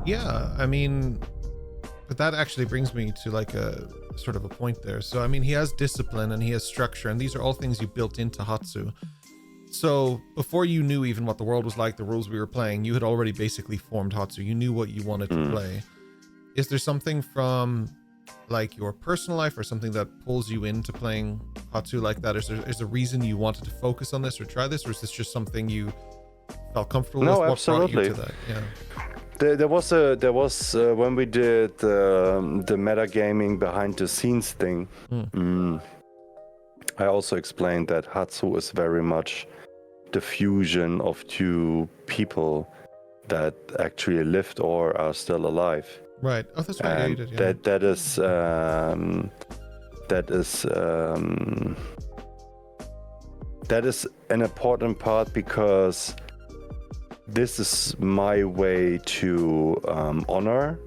Yeah, I mean, but that actually brings me to like a sort of a point there. So I mean, he has discipline and he has structure, and these are all things you built into Hatsu. So before you knew even what the world was like, the rules we were playing, you had already basically formed Hatsu. You knew what you wanted to play. Is there something from like your personal life or something that pulls you into playing Hatsu like that? Is there a reason you wanted to focus on this or try this, or is this just something you felt comfortable with? No, What absolutely. brought you to that? Yeah. There was when we did the metagaming behind the scenes thing. I also explained that Hatsu is very much the fusion of two people that actually lived or are still alive. Right. Oh, that's right. Yeah, you And did. Yeah. that is an important part, because this is my way to honor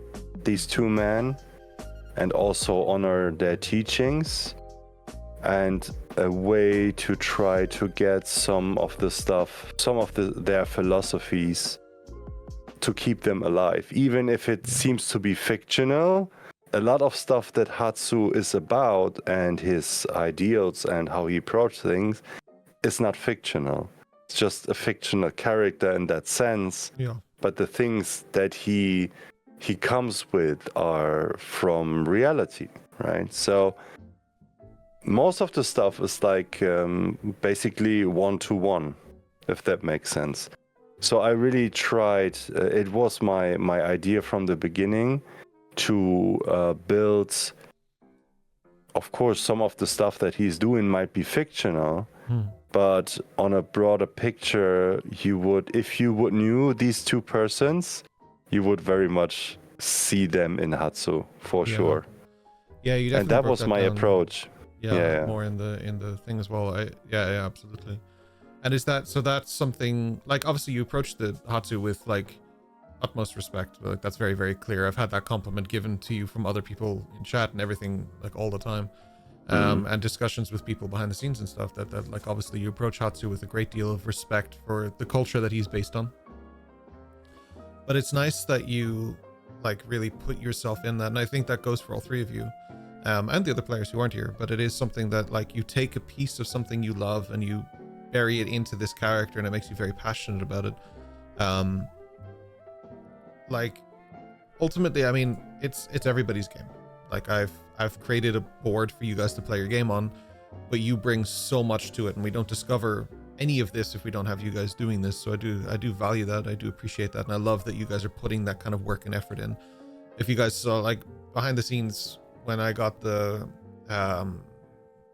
these two men and also honor their teachings, and a way to try to get some of their philosophies, to keep them alive. Even if it seems to be fictional, a lot of stuff that Hatsu is about and his ideals and how he approaches things is not fictional. It's just a fictional character in that sense. Yeah. But the things that he comes with are from reality, right? So most of the stuff is like basically one-to-one, if that makes sense. So I really tried, it was my idea from the beginning to build, of course, some of the stuff that he's doing might be fictional, but on a broader picture, if you would knew these two persons, you would very much see them in Hatsu, for sure. Yeah, you definitely and that broke was my down. approach. Yeah, more in the thing as well. Yeah, absolutely. And is that, so that's something, like, obviously you approach the Hatsu with like utmost respect. Like, that's very, very clear. I've had that compliment given to you from other people in chat and everything, like, all the time. And discussions with people behind the scenes and stuff, that like, obviously you approach Hatsu with a great deal of respect for the culture that he's based on. But it's nice that you like really put yourself in that, and I think that goes for all three of you, and the other players who aren't here. But it is something that, like, you take a piece of something you love and you bury it into this character, and it makes you very passionate about it. Like, ultimately, I mean, it's everybody's game. Like, I've created a board for you guys to play your game on, but you bring so much to it, and we don't discover any of this if we don't have you guys doing this. So I do value that. I do appreciate that, and I love that you guys are putting that kind of work and effort in. If you guys saw, like, behind the scenes when I got the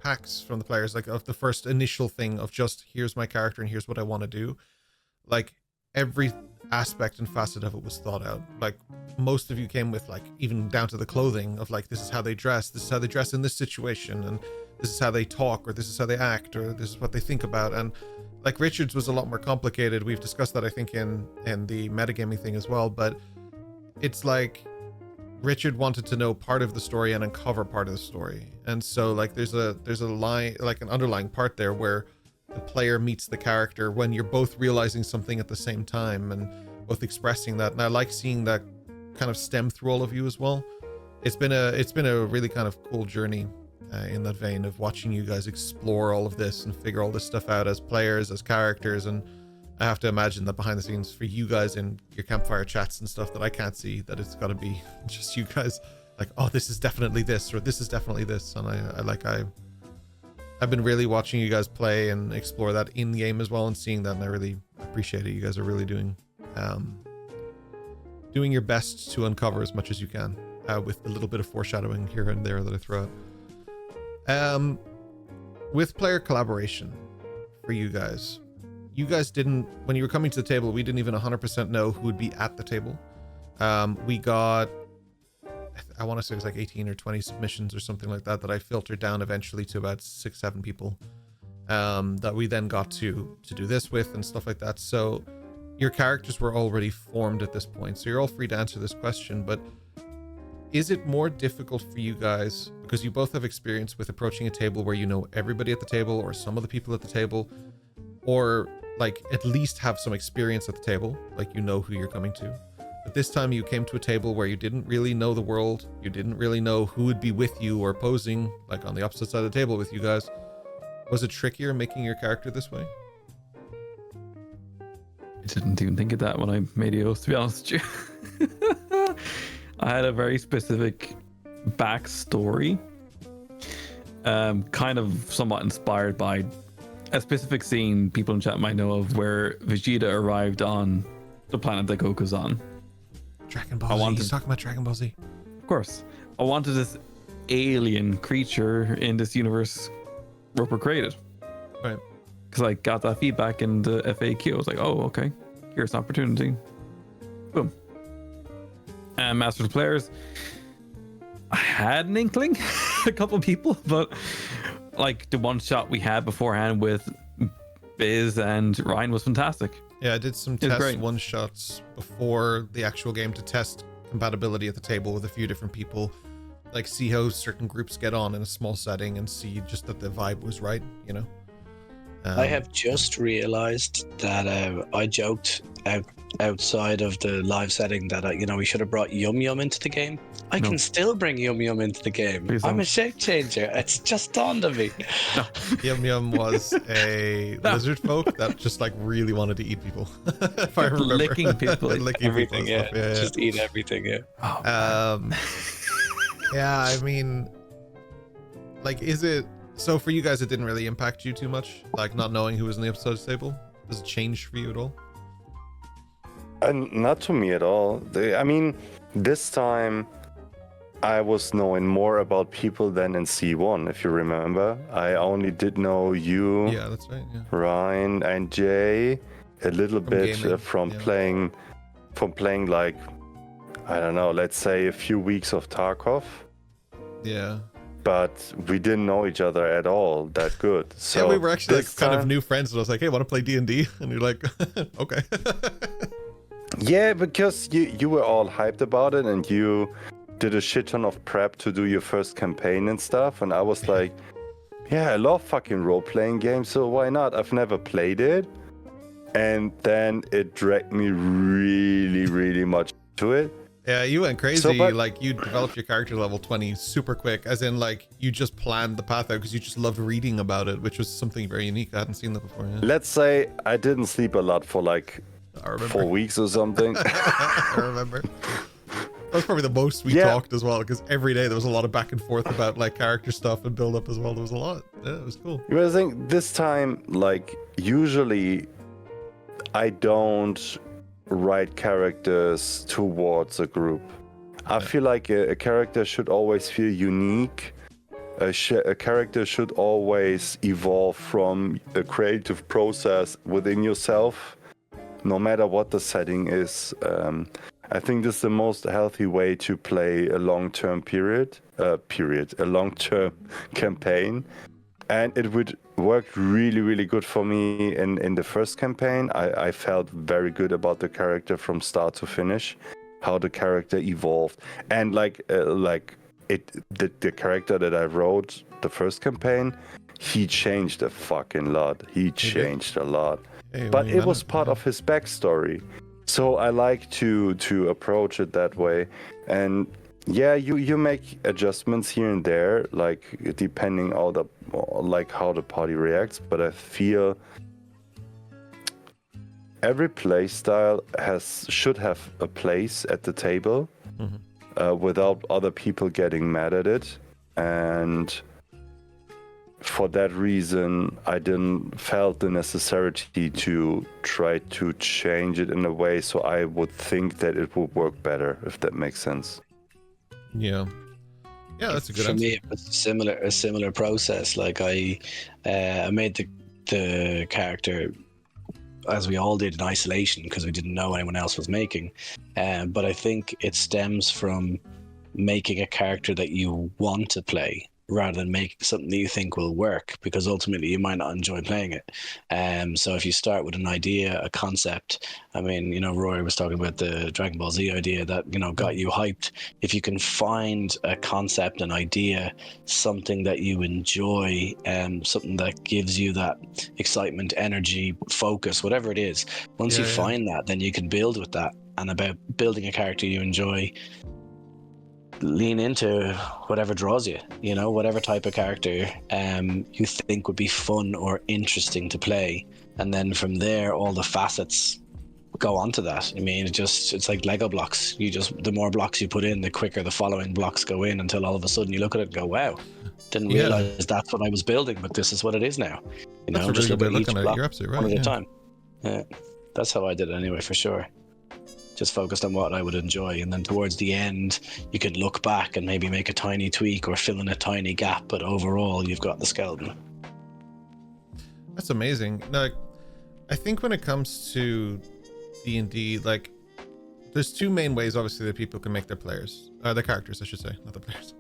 packs from the players, like, of the first initial thing of just, here's my character and here's what I want to do, like, every aspect and facet of it was thought out. Like, most of you came with, like, even down to the clothing of, like, this is how they dress, this is how they dress in this situation, and this is how they talk, or this is how they act, or this is what they think about. And like, Richard's was a lot more complicated. We've discussed that, I think, in the metagaming thing as well. But it's like Richard wanted to know part of the story and uncover part of the story. And so, like, there's a line, like an underlying part there where the player meets the character when you're both realizing something at the same time and both expressing that. And I like seeing that kind of stem through all of you as well. It's been a really kind of cool journey in that vein of watching you guys explore all of this and figure all this stuff out as players, as characters. And I have to imagine that behind the scenes for you guys in your campfire chats and stuff that I can't see, that it's got to be just you guys like, oh, this is definitely this, or this is definitely this. And I've been really watching you guys play and explore that in game as well, and seeing that, and I really appreciate it. You guys are really doing your best to uncover as much as you can, with a little bit of foreshadowing here and there that I throw out. With player collaboration for you guys didn't, when you were coming to the table, we didn't even 100% know who would be at the table. We got, I want to say it was like 18 or 20 submissions or something like that I filtered down eventually to about 6-7 people, that we then got to do this with and stuff like that. So your characters were already formed at this point, so you're all free to answer this question. But is it more difficult for you guys, because you both have experience with approaching a table where you know everybody at the table or some of the people at the table, or like at least have some experience at the table, like you know who you're coming to, but this time you came to a table where you didn't really know the world, you didn't really know who would be with you or posing, like on the opposite side of the table with you guys. Was it trickier making your character this way? I didn't even think of that when I made EOS, to be honest with you. I had a very specific backstory, kind of somewhat inspired by a specific scene people in chat might know of, where Vegeta arrived on the planet that Goku's on. Dragon Ball Z. He's talking about Dragon Ball Z. Of course. I wanted this alien creature in this universe Roper created. Right. Because I got that feedback in the FAQ. I was like, oh, okay. Here's an opportunity. Boom. And Master of the Players, I had an inkling, a couple of people, but like the one shot we had beforehand with Biz and Ryan was fantastic. Yeah, I did some test one shots before the actual game to test compatibility at the table with a few different people, like see how certain groups get on in a small setting and see just that the vibe was right, you know. I have just realized that I joked outside of the live setting that we should have brought Yum Yum into the game. I can still bring Yum Yum into the game. Please I'm don't. a shape changer. It's just dawned on me. Yum Yum was a lizard folk that just like really wanted to eat people. If I remember. Licking people. Licking Everything, people and stuff. Yeah. Just eat everything, yeah. Oh, Yeah, I mean, like, is it so for you guys? It didn't really impact you too much, like not knowing who was in the episode table. Does it change for you at all? Not to me at all. I mean, this time I was knowing more about people than in C1, if you remember. I only did know you, Yeah, that's right. Yeah. Ryan, and Jay a little bit gaming, from yeah. playing like, I don't know, let's say a few weeks of Tarkov. Yeah. But we didn't know each other at all that good. So yeah, we were actually like this kind of time- new friends, and I was like, "Hey, want to play D&D?" And you're like, "Okay." Yeah, because you were all hyped about it, and you did a shit ton of prep to do your first campaign and stuff, and I was like, yeah, I love fucking role-playing games, so why not? I've never played it. And then it dragged me really, really much to it. Yeah, you went crazy. So, but- like you developed your character level 20 super quick, as in like you just planned the path out because you just loved reading about it, which was something very unique. I hadn't seen that before. Yeah. Let's say I didn't sleep a lot for like I remember. 4 weeks or something. I remember. That was probably the most we Yeah. talked as well, because every day there was a lot of back and forth about like character stuff and build up as well. There was a lot. Yeah, it was cool. But I think this time, like, usually I don't write characters towards a group. I feel like a character should always feel unique. A character should always evolve from a creative process within yourself, no matter what the setting is. I think this is the most healthy way to play a long-term a long-term campaign. And it would work really, really good for me in the first campaign. I felt very good about the character from start to finish, how the character evolved. And the character that I wrote the first campaign, he changed a fucking lot. He changed a lot. Hey, But well, you it was part of his backstory. So I like to approach it that way. And yeah, you make adjustments here and there, like depending on how the party reacts. But I feel every play style should have a place at the table, without other people getting mad at it. And for that reason, I didn't felt the necessity to try to change it in a way so I would think that it would work better, if that makes sense. Yeah, that's a good For answer. me, it was a similar process. Like I made the character, as we all did, in isolation because we didn't know anyone else was making. But I think it stems from making a character that you want to play rather than make something that you think will work, because ultimately you might not enjoy playing it. So if you start with an idea, a concept, I mean, Rory was talking about the Dragon Ball Z idea that, got you hyped. If you can find a concept, an idea, something that you enjoy, something that gives you that excitement, energy, focus, whatever it is, once you find that, then you can build with that. And about building a character you enjoy, lean into whatever draws you, whatever type of character you think would be fun or interesting to play, and then from there all the facets go onto that. I mean, it's like Lego blocks. The more blocks you put in, the quicker the following blocks go in, until all of a sudden you look at it and go, wow, didn't realize that's what I was building, but this is what it is now. That's a really good way of looking at it. You're absolutely right. One at a time. Yeah, that's how I did it anyway, for sure. Just focused on what I would enjoy, and then towards the end you could look back and maybe make a tiny tweak or fill in a tiny gap, but overall you've got the skeleton. That's amazing. Now, I think when it comes to D&D, like, there's two main ways obviously that people can make their characters, I should say, not the players,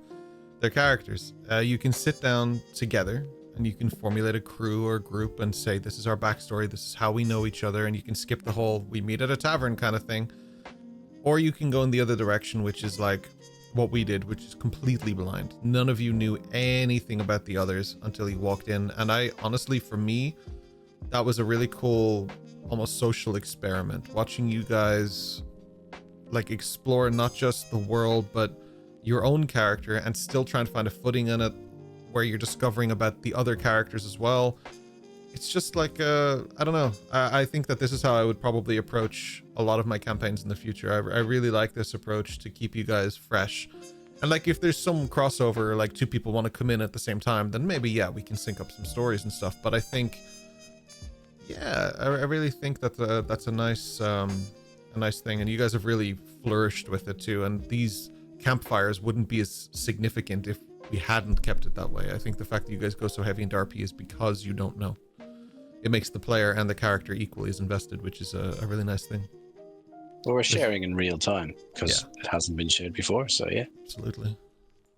their characters. You can sit down together and you can formulate a crew or a group and say, this is our backstory, this is how we know each other, and you can skip the whole we meet at a tavern kind of thing. Or you can go in the other direction, which is like what we did, which is completely blind. None of you knew anything about the others until you walked in. And I honestly, for me, that was a really cool, almost social experiment, watching you guys like explore not just the world, but your own character, and still trying to find a footing in it where you're discovering about the other characters as well. It's just like, I don't know. I think that this is how I would probably approach a lot of my campaigns in the future. I really like this approach to keep you guys fresh. And like, if there's some crossover, like two people want to come in at the same time, then maybe, we can sync up some stories and stuff. But I think, I really think that that's a nice thing. And you guys have really flourished with it too. And these campfires wouldn't be as significant if we hadn't kept it that way. I think the fact that you guys go so heavy into RP is because you don't know. It makes the player and the character equally as invested, which is a really nice thing. Well, we're sharing in real time because it hasn't been shared before, so yeah. Absolutely.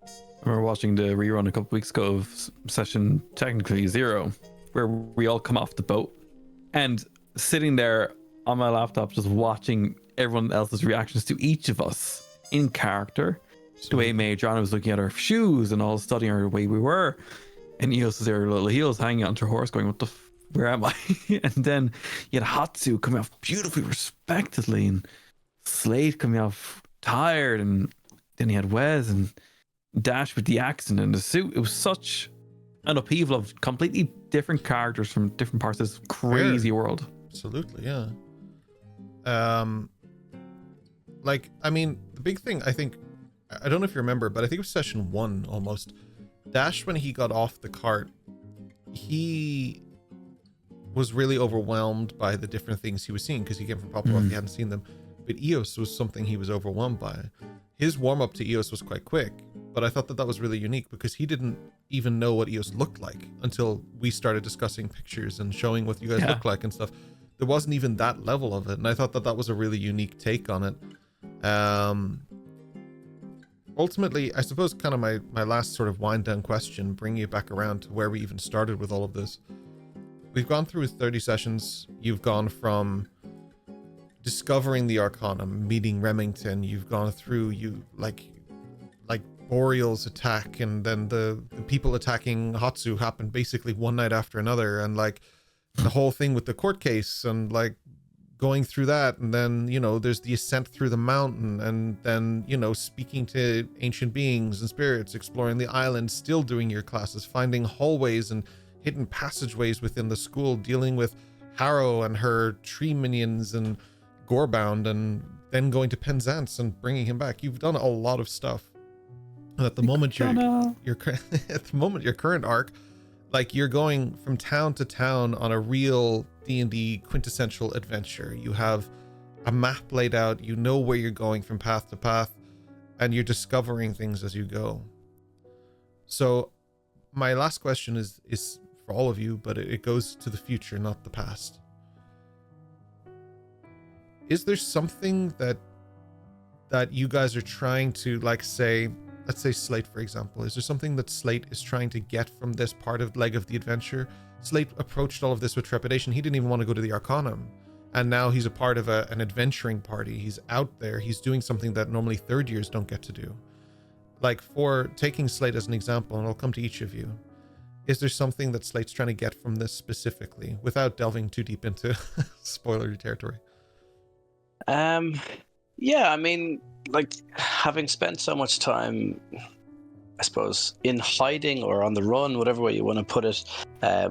I remember watching the rerun a couple weeks ago of session technically 0, where we all come off the boat, and sitting there on my laptop just watching everyone else's reactions to each of us in character. The way Majorana was looking at her shoes and all studying her the way we were, and Eos was there, little heels hanging onto her horse going, what the where am I? And then you had Hatsu coming off beautifully respectedly, and Slate coming off tired, and then you had Wes and Dash with the accent and the suit. It was such an upheaval of completely different characters from different parts of this crazy world. Absolutely, yeah. Like, I mean, the big thing, I think, I don't know if you remember, but I think it was session 1 almost. Dash, when he got off the cart, he was really overwhelmed by the different things he was seeing, because he came from Poplar, he hadn't seen them. But Eos was something he was overwhelmed by. His warm-up to Eos was quite quick, but I thought that was really unique, because he didn't even know what Eos looked like until we started discussing pictures and showing what you guys look like and stuff. There wasn't even that level of it, and I thought that was a really unique take on it. Ultimately, I suppose kind of my last sort of wind down question, bringing it back around to where we even started with all of this. We've gone through 30 sessions. You've gone from discovering the Arcana, meeting Remington. You've gone through like Boreal's attack, and then the people attacking Hatsu happened basically one night after another, and like the whole thing with the court case, and like going through that, and then there's the ascent through the mountain, and then speaking to ancient beings and spirits, exploring the island, still doing your classes, finding hallways and hidden passageways within the school, dealing with Harrow and her tree minions and Gorebound, and then going to Penzance and bringing him back. You've done a lot of stuff. And at the moment at the moment your current arc, like, you're going from town to town on a real D&D quintessential adventure. You have a map laid out, you know where you're going from path to path, and you're discovering things as you go. So my last question is for all of you, but it goes to the future, not the past. Is there something that you guys are trying to, like, say, let's say Slate, for example, is there something that Slate is trying to get from this part of leg of the adventure? Slate approached all of this with trepidation. He didn't even want to go to the Arcanum. And now he's a part of an adventuring party. He's out there. He's doing something that normally third years don't get to do. Like, for taking Slate as an example, and I'll come to each of you, is there something that Slate's trying to get from this specifically, without delving too deep into spoilery territory? Yeah, I mean, like, having spent so much time, I suppose, in hiding or on the run, whatever way you want to put it,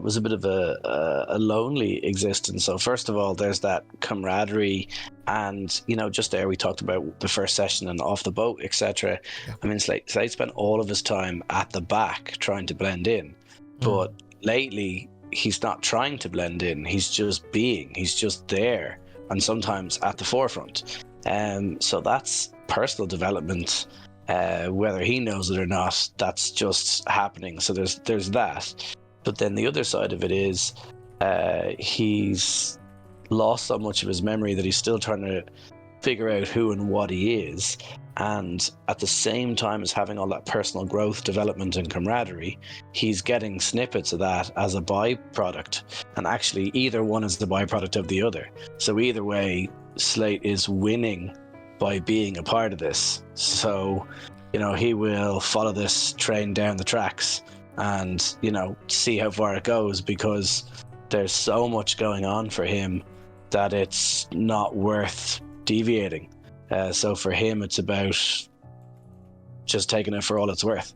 was a bit of a lonely existence. So first of all, there's that camaraderie, and just there we talked about the first session and off the boat, etc. Yeah. I mean, Slate spent all of his time at the back trying to blend in, but lately he's not trying to blend in. He's just being. He's just there, and sometimes at the forefront. So that's personal development. Whether he knows it or not, that's just happening. So there's that. But then the other side of it is he's lost so much of his memory that he's still trying to figure out who and what he is. And at the same time as having all that personal growth, development, and camaraderie, he's getting snippets of that as a byproduct. And actually, either one is the byproduct of the other. So either way, Slate is winning by being a part of this. So, he will follow this train down the tracks and, see how far it goes, because there's so much going on for him that it's not worth deviating. So for him, it's about just taking it for all it's worth.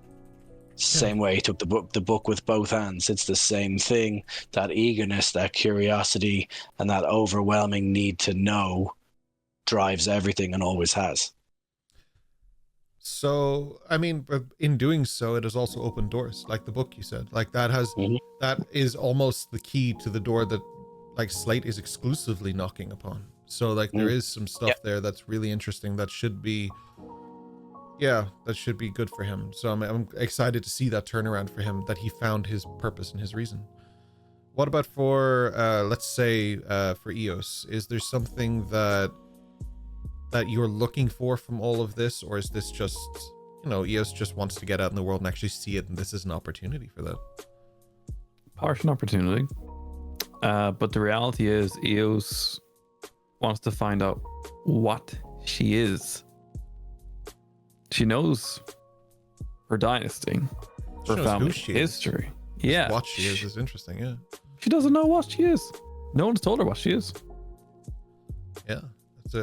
Same way he took the book with both hands. It's the same thing. That eagerness, that curiosity, and that overwhelming need to know drives everything and always has. So, I mean, but in doing so, it has also opened doors, like the book you said. Like, that has that is almost the key to the door that, like, Slate is exclusively knocking upon. So, like, there is some stuff there that's really interesting that should be, that should be good for him. So I'm excited to see that turnaround for him, that he found his purpose and his reason. What about for, let's say, for Eos? Is there something that you're looking for from all of this, or is this just, Eos just wants to get out in the world and actually see it, and this is an opportunity for that? Partial opportunity. But the reality is Eos wants to find out what she is. She knows her dynasty, her family history. Yeah. What she is interesting, yeah. She doesn't know what she is. No one's told her what she is. Yeah.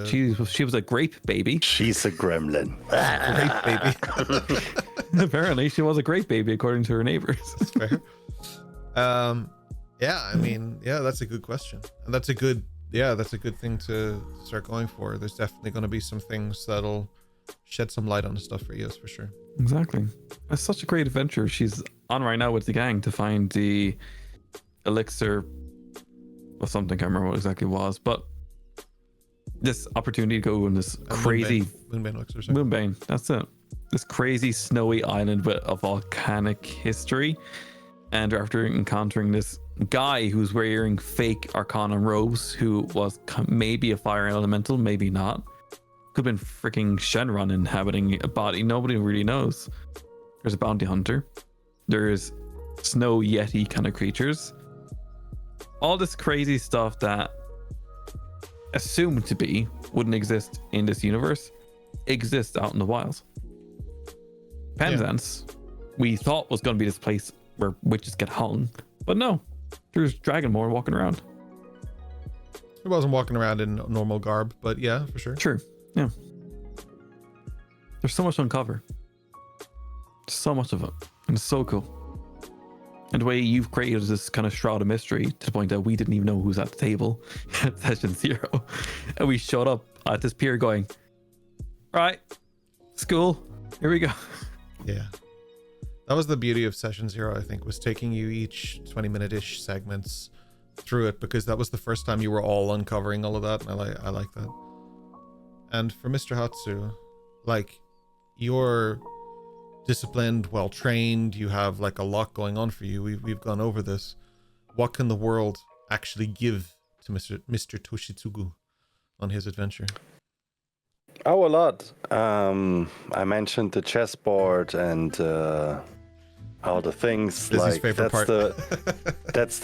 She was a grape baby. She's a gremlin. Grape baby. Apparently, she was a grape baby, according to her neighbors. That's fair. I mean, that's a good question, and that's a good thing to start going for. There's definitely going to be some things that'll shed some light on the stuff for Eos for sure. Exactly. It's such a great adventure. She's on right now with the gang to find the elixir or something. I can't remember what exactly it was, but this opportunity to go on this crazy Moonbane elixir. Moonbane, that's it. This crazy snowy island with a volcanic history, and after encountering this guy who's wearing fake Arcana robes, who was maybe a fire elemental, maybe not. Could have been freaking Shenron inhabiting a body. Nobody really knows. There's a bounty hunter. There's snow yeti kind of creatures. All this crazy stuff that assumed to be wouldn't exist in this universe exists out in the wilds. Penzance, we thought was going to be this place where witches get hung, but no, there's Dragonmore walking around. He wasn't walking around in normal garb, but yeah, for sure. True. Yeah. There's so much to uncover. So much of it. And it's so cool. And the way you've created this kind of shroud of mystery to the point that we didn't even know who's at the table at session 0. And we showed up at this pier going, all right, school, here we go. Yeah. That was the beauty of session 0, I think, was taking you each 20-minute-ish segments through it, because that was the first time you were all uncovering all of that. And I like that. And for Mr. Hatsu, like, you're disciplined, well trained, you have like a lot going on for you. We've gone over this. What can the world actually give to Mr. Toshitsugu on his adventure? Oh, a lot. I mentioned the chessboard and all the things. Busy's Like favorite part. that's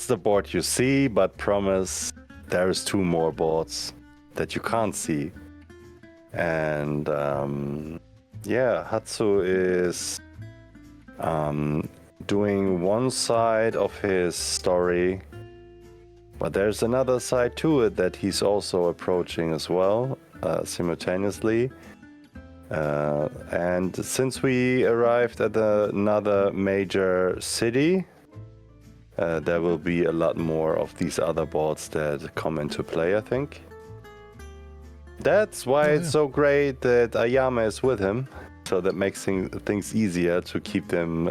the board you see, but promise there's 2 more boards that you can't see. And Hatsu is doing one side of his story, but there's another side to it that he's also approaching as well, simultaneously. And since we arrived at another major city, there will be a lot more of these other boards that come into play, I think. That's why it's so great that Ayame is with him, so that makes things easier to keep them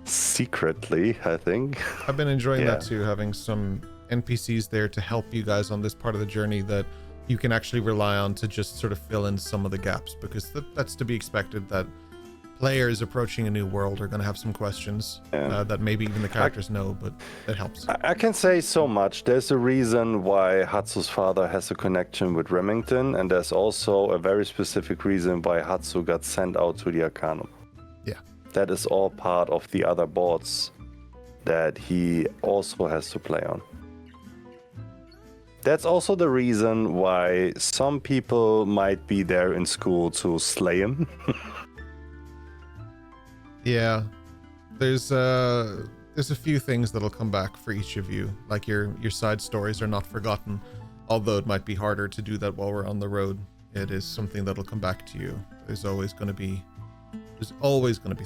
secretly, I think. I've been enjoying that too, having some NPCs there to help you guys on this part of the journey that you can actually rely on to just sort of fill in some of the gaps, because that's to be expected, that players approaching a new world are going to have some questions that maybe even the characters know, but it helps. I can say so much. There's a reason why Hatsu's father has a connection with Remington, and there's also a very specific reason why Hatsu got sent out to the Arcanum. Yeah. That is all part of the other boards that he also has to play on. That's also the reason why some people might be there in school to slay him. Yeah, there's a few things that'll come back for each of you. Like your side stories are not forgotten, although it might be harder to do that while we're on the road. It is something that'll come back to you. There's always going to be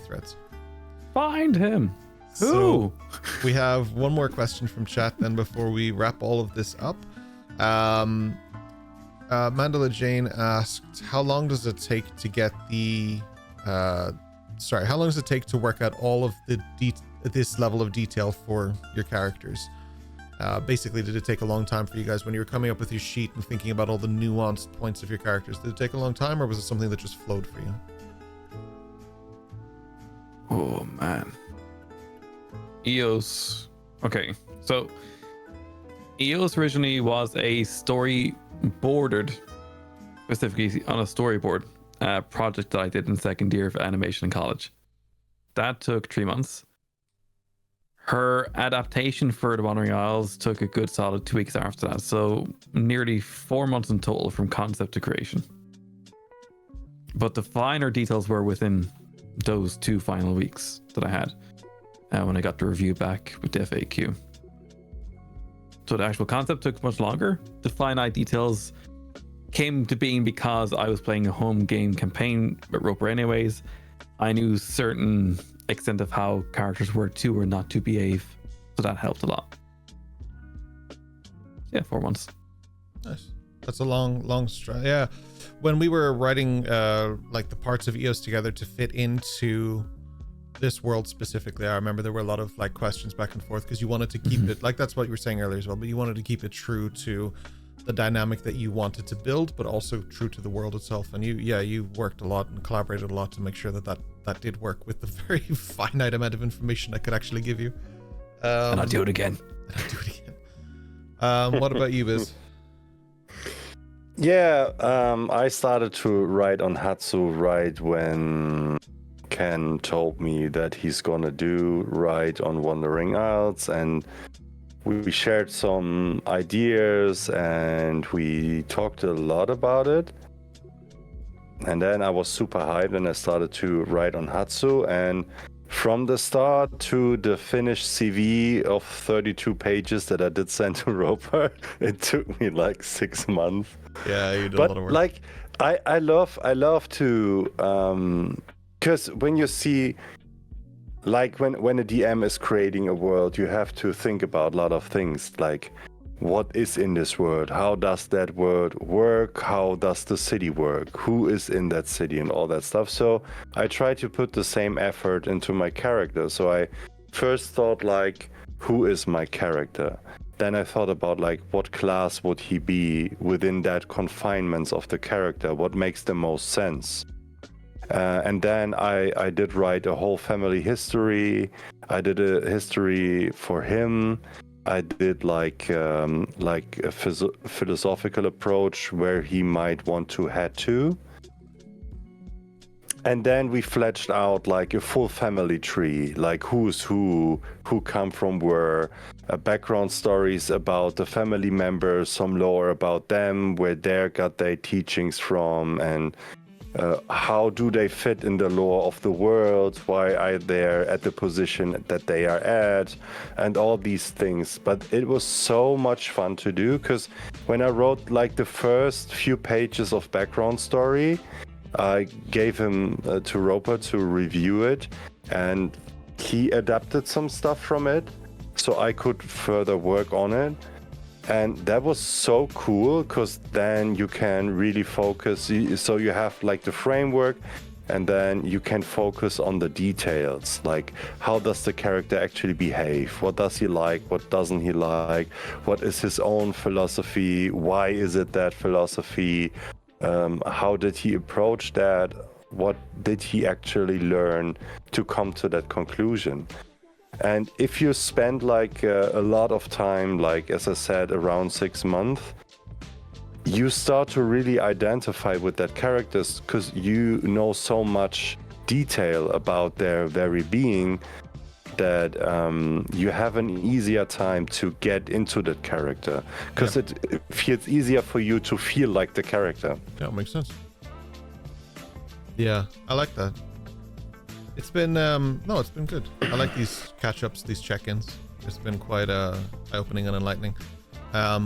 threats. Find him. So we have one more question from chat then before we wrap all of this up. Mandela Jane asked, how long does it take to get the how long does it take to work out all of this level of detail for your characters? Basically, did it take a long time for you guys when you were coming up with your sheet and thinking about all the nuanced points of your characters? Did it take a long time, or was it something that just flowed for you? Oh man. EOS. Okay, so EOS originally was a storyboarded, specifically on a storyboard project that I did in second year of animation in college. That took 3 months. Her adaptation for The Wandering Isles took a good solid 2 weeks after that, so nearly 4 months in total from concept to creation. But the finer details were within those 2 final weeks that I had when I got the review back with the FAQ. So the actual concept took much longer. The finite details came to being because I was playing a home game campaign with Roper anyways. I knew certain extent of how characters were to or not to behave, so that helped a lot. Yeah, 4 months. Nice. That's a long stride. Yeah, when we were writing like the parts of EOS together to fit into this world specifically, I remember there were a lot of like questions back and forth because you wanted to keep it like, that's what you were saying earlier as well, but you wanted to keep it true to the dynamic that you wanted to build, but also true to the world itself. And you worked a lot and collaborated a lot to make sure that did work with the very finite amount of information I could actually give you. And I'll do it again. What about you, Biz? Yeah, I started to write on Hatsu right when Ken told me that he's gonna write on Wandering Isles, and we shared some ideas and we talked a lot about it. And then I was super hyped and I started to write on Hatsu, and from the start to the finished CV of 32 pages that I did send to Roper, it took me like 6 months. Yeah, you did a lot of work. Like, I love to, because when you see, like when a DM is creating a world, you have to think about a lot of things, like what is in this world, how does that world work, how does the city work, who is in that city, and all that stuff. So I try to put the same effort into my character. So I first thought, like, who is my character? Then I thought about, like, what class would he be within that confinements of the character, what makes the most sense. And then I did write a whole family history. I did a history for him. I did like a philosophical approach where he might want to head to. And then we fledged out like a full family tree, like who's who come from where, background stories about the family members, some lore about them, where they got their teachings from, and how do they fit in the lore of the world, why are they at the position that they are at, and all these things. But it was so much fun to do, because when I wrote like the first few pages of background story, I gave him to Roper to review it, and he adapted some stuff from it so I could further work on it. And that was so cool, because then you can really focus. So you have like the framework, and then you can focus on the details, like how does the character actually behave, what does he like, what doesn't he like, what is his own philosophy, why is it that philosophy, how did he approach that? What did he actually learn to come to that conclusion? And if you spend like a lot of time, like as I said, around 6 months, you start to really identify with that characters, because you know so much detail about their very being that you have an easier time to get into that character, because it feels easier for you to feel like the character. Yeah, it makes sense. Yeah, I like that. It's been no, it's been good. I like these catch-ups, these check-ins. It's been quite eye-opening and enlightening.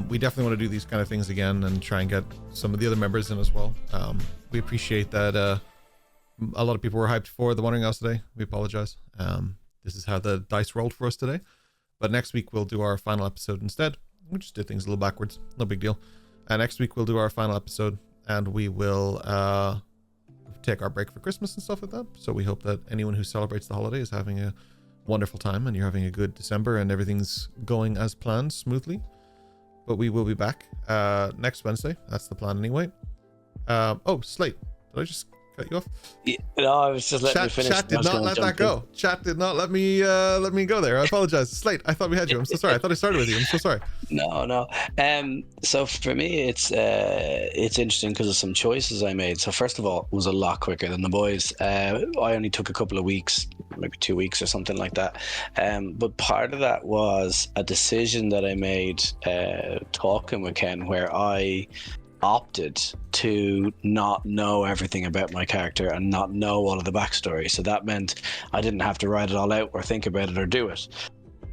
We definitely want to do these kind of things again and try and get some of the other members in as well. We appreciate that a lot of people were hyped for the Wandering House today. We apologize. This is how the dice rolled for us today. But next week we'll do our final episode instead. We just did things a little backwards. No big deal. Next week we'll do our final episode, and we will take our break for Christmas and stuff like that. So we hope that anyone who celebrates the holiday is having a wonderful time, and you're having a good December, and everything's going as planned smoothly. But we will be back next Wednesday. That's the plan anyway. Oh, Slate. Did I just cut you off? Yeah, no, I was just letting you finish. Chat did not let that go. Chat did not let me go there. I apologize. Slate, I thought we had you. I'm so sorry. I thought I started with you. I'm so sorry. No. So for me, it's interesting because of some choices I made. So first of all, it was a lot quicker than the boys. I only took a couple of weeks, maybe 2 weeks or something like that. But part of that was a decision that I made talking with Ken, where I opted to not know everything about my character and not know all of the backstory. So that meant I didn't have to write it all out or think about it or do it.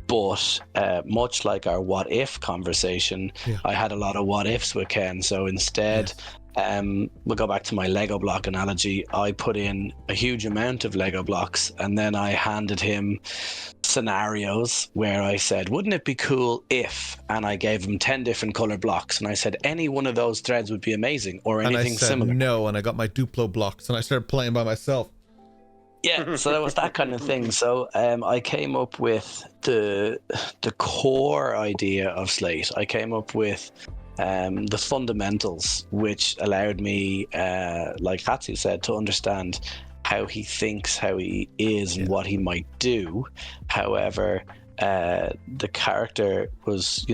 But much like our what if conversation, I had a lot of what ifs with Ken. So instead, we'll go back to my Lego block analogy. I put in a huge amount of Lego blocks, and then I handed him scenarios where I said, wouldn't it be cool if, and I gave him 10 different color blocks, and I said any one of those threads would be amazing, or anything and I said similar. No, and I got my Duplo blocks and I started playing by myself. Yeah, so that was that kind of thing. So I came up with the core idea of Slate. I came up with the fundamentals, which allowed me, like Hatsu said, to understand how he thinks, how he is, and what he might do. However, the character was,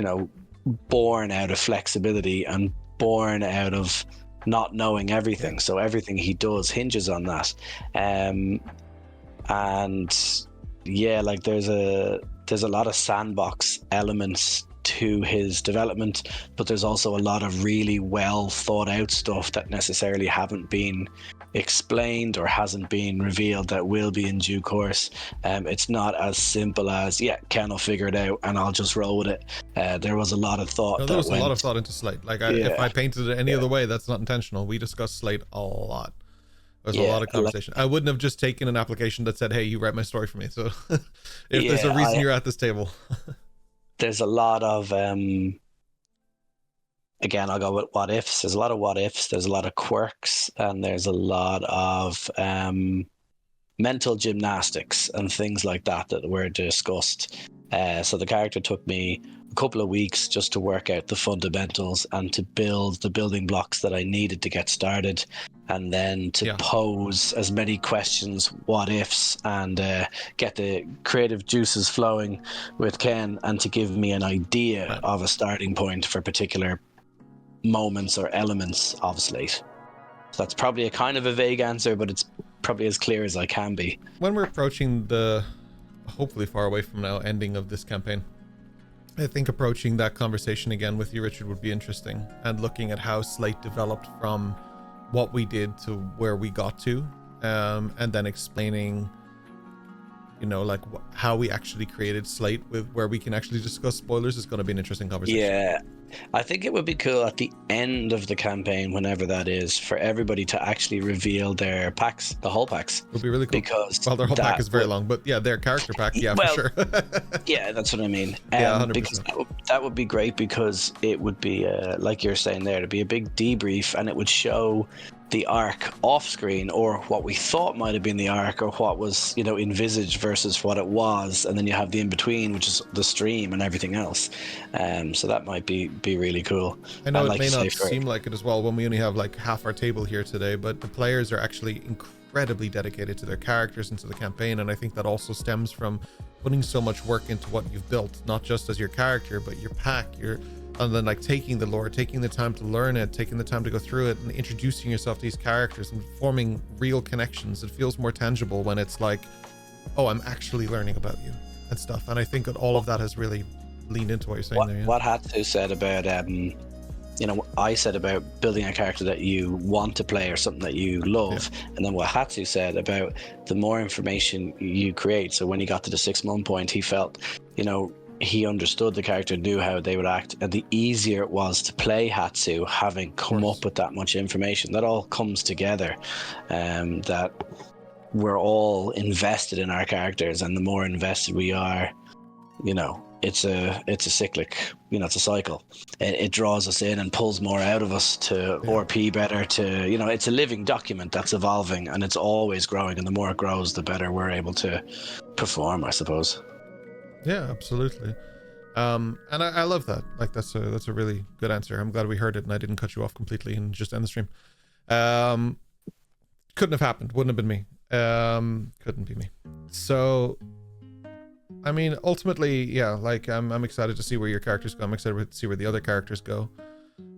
born out of flexibility and born out of not knowing everything. So everything he does hinges on that. And yeah, like there's a lot of sandbox elements to his development, but there's also a lot of really well thought out stuff that necessarily haven't been explained or hasn't been revealed that will be in due course. It's not as simple as Ken will figure it out and I'll just roll with it. There was a lot of thought. No, there was a lot of thought into Slate. Like if I painted it any other way, that's not intentional. We discussed Slate a lot. There's a lot of conversation. I wouldn't have just taken an application that said, hey, you write my story for me. So if there's a reason you're at this table. There's a lot of again, I'll go with what ifs. There's a lot of what ifs, there's a lot of quirks, and there's a lot of mental gymnastics and things like that were discussed. So the character took me couple of weeks just to work out the fundamentals and to build the building blocks that I needed to get started, and then to pose as many questions, what ifs, and get the creative juices flowing with Ken, and to give me an idea of a starting point for particular moments or elements of Slate. So that's probably a kind of a vague answer, but it's probably as clear as I can be. When we're approaching the hopefully far away from now ending of this campaign, I think approaching that conversation again with you, Richard, would be interesting, and looking at how Slate developed from what we did to where we got to, and then explaining, you know, like how we actually created Slate, with where we can actually discuss spoilers, is going to be an interesting conversation. Yeah, I think it would be cool at the end of the campaign, whenever that is, for everybody to actually reveal their packs, the whole packs. It would be really cool. Because their whole pack is very long, but yeah, their character pack, for sure. Yeah, that's what I mean. 100%. Because that would be great, because it would be, like you're saying there, to be a big debrief, and it would show the arc off screen, or what we thought might have been the arc, or what was, you know, envisaged versus what it was, and then you have the in between, which is the stream and everything else. So that might be really cool. I know it may not seem like it as well when we only have like half our table here today, but the players are actually incredibly dedicated to their characters and to the campaign, and I think that also stems from putting so much work into what you've built, not just as your character, but your pack, and then like taking the lore, taking the time to learn it, taking the time to go through it, and introducing yourself to these characters and forming real connections. It feels more tangible when it's like, oh, I'm actually learning about you and stuff. And I think that all of that has really leaned into what you're saying there. Yeah? What Hatsu said about, you know, I said about building a character that you want to play or something that you love, and then what Hatsu said about the more information you create. So when he got to the 6 month point, he felt, you know, he understood the character, knew how they would act, and the easier it was to play Hatsu, having come up with that much information. That all comes together, that we're all invested in our characters, and the more invested we are, you know, it's a cyclic, you know, it's a cycle. It draws us in and pulls more out of us to RP better, to, you know, it's a living document that's evolving, and it's always growing, and the more it grows, the better we're able to perform, I suppose. Yeah, absolutely. And I love that. Like, that's a really good answer. I'm glad we heard it and I didn't cut you off completely and just end the stream. Couldn't have happened. Wouldn't have been me. Couldn't be me. So, I mean, ultimately, yeah, like I'm excited to see where your characters go. I'm excited to see where the other characters go.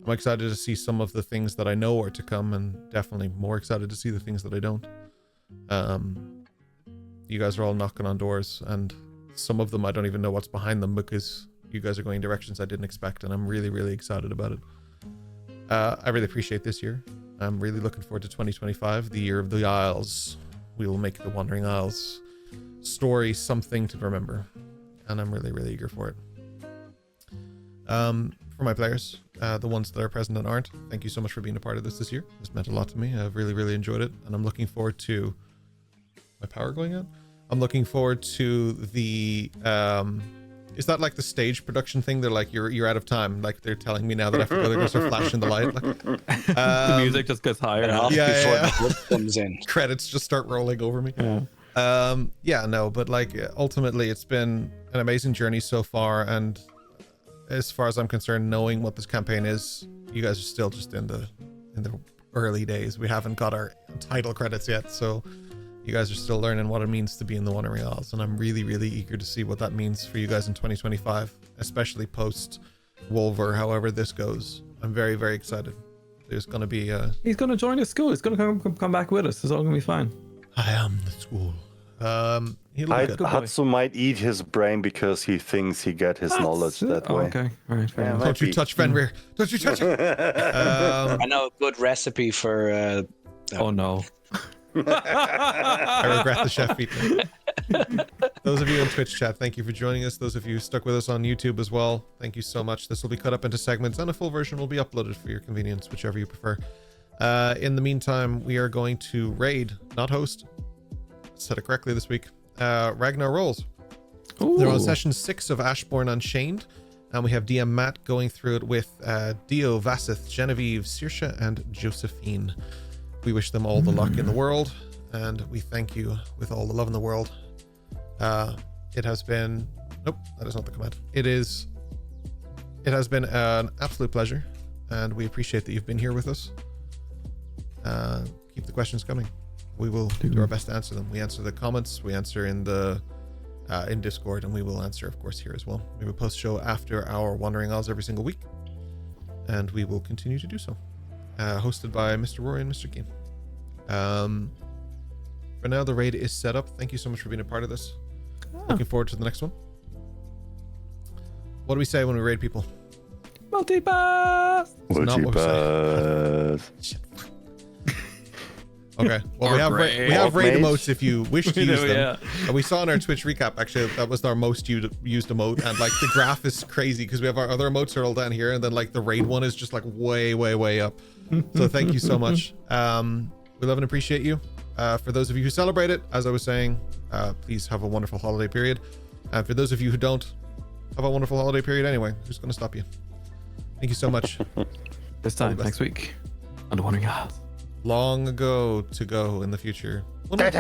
I'm excited to see some of the things that I know are to come, and definitely more excited to see the things that I don't. You guys are all knocking on doors, and some of them I don't even know what's behind them, because you guys are going directions I didn't expect, and I'm really, really excited about it. I really appreciate this year. I'm really looking forward to 2025, the year of the Isles. We will make the Wandering Isles story something to remember, and I'm really, really eager for it. For my players, the ones that are present and aren't, thank you so much for being a part of this year. It's meant a lot to me. I've really, really enjoyed it, and I'm looking forward to my power going out. I'm looking forward to the is that like the stage production thing? They're like, you're out of time. Like, they're telling me now that I have to go. They're going to start flashing the light. Like, the music just gets higher. The comes in. Credits just start rolling over me. But like, ultimately it's been an amazing journey so far, and as far as I'm concerned, knowing what this campaign is, you guys are still just in the early days. We haven't got our title credits yet, so you guys are still learning what it means to be in the Wandering Isles, and I'm really, really eager to see what that means for you guys in 2025, especially post Wolver, however this goes. I'm very, very excited. There's going to be he's going to join the school. He's going to come back with us. It's all going to be fine. I am the school. Hatsu might eat his brain because he thinks he get his knowledge that way. Okay, all right. Fair enough. Don't you touch Fenrir. Don't you touch it. I know a good recipe for... Oh, no. I regret the chef eating. Those of you in Twitch chat, thank you for joining us. Those of you stuck with us on YouTube as well, thank you so much. This will be cut up into segments, and a full version will be uploaded for your convenience, whichever you prefer. In the meantime, we are going to raid, not host. Said it correctly this week. Ragnar Rolls. They're on session 6 of Ashbourne Unchained, and we have DM Matt going through it with Dio, Vasith, Genevieve, Saoirse, and Josephine. We wish them all the luck in the world, and we thank you with all the love in the world. It has been... Nope, that is not the command. It is It has been an absolute pleasure, and we appreciate that you've been here with us. Keep the questions coming. We will do our best to answer them. We answer the comments, we answer in the in Discord, and we will answer, of course, here as well. We will post show after our Wandering Isles every single week, and we will continue to do so. Hosted by Mr. Rory and Mr. Keen. For now, the raid is set up. Thank you so much for being a part of this. Looking forward to the next one. What do we say when we raid people? Multipass! It's not what we say. Shit. Okay. Well, we have raid emotes if you wish to use them. Yeah. We saw in our Twitch recap, actually, that was our most used emote, and like the graph is crazy because we have our other emotes are all down here, and then like the raid one is just like way up. So thank you so much. We love and appreciate you. For those of you who celebrate it, as I was saying, please have a wonderful holiday period. And for those of you who don't, have a wonderful holiday period anyway. Who's going to stop you? Thank you so much. This time next week on the Wandering Isles. Long ago to go in the future. Bye.